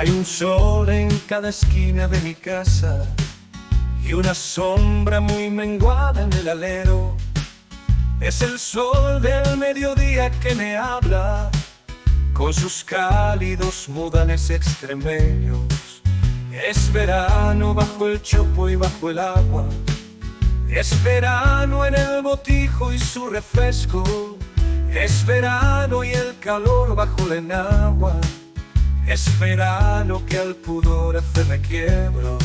Hay un sol en cada esquina de mi casa y una sombra muy menguada en el alero. Es el sol del mediodía que me habla con sus cálidos modales extremeños. Es verano bajo el chopo y bajo el agua. Es verano en el botijo y su refresco. Es verano y el calor bajo la enagua. Es verano que al pudor hace requiebros.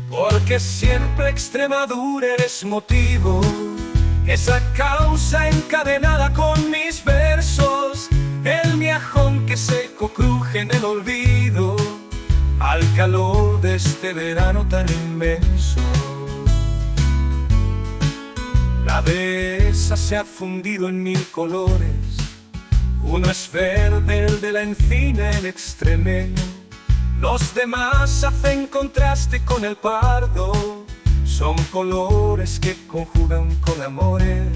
Porque siempre Extremadura eres motivo, esa causa encadenada con mis versos. El miajón que seco cruje en el olvido al calor de este verano tan inmenso. La dehesa se ha fundido en mil colores. Uno es verde, el de la encina, el extremeño. Los demás hacen contraste con el pardo. Son colores que conjugan con amores.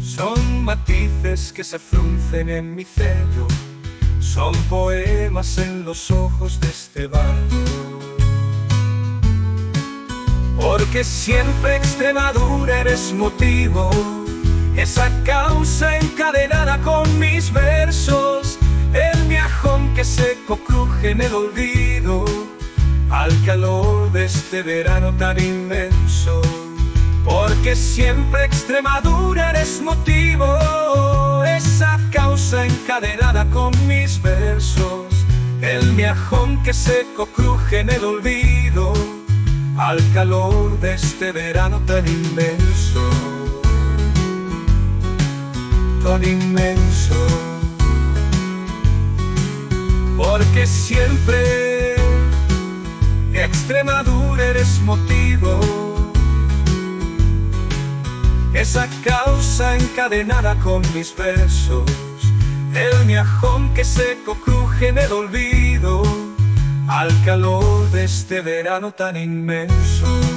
Son matices que se fruncen en mi sello. Son poemas en los ojos de este bardo. Porque siempre Extremadura eres motivo, esa causa encadenada con mis versos. El miajón que seco cruje en el olvido al calor de este verano tan inmenso. Porque siempre Extremadura eres motivo, esa causa encadenada con mis versos. El miajón que seco cruje en el olvido al calor de este verano tan inmenso. Tan inmenso. Porque siempre Extremadura eres motivo, esa causa encadenada con mis versos. El miajón que seco cruje en el olvido al calor de este verano tan inmenso.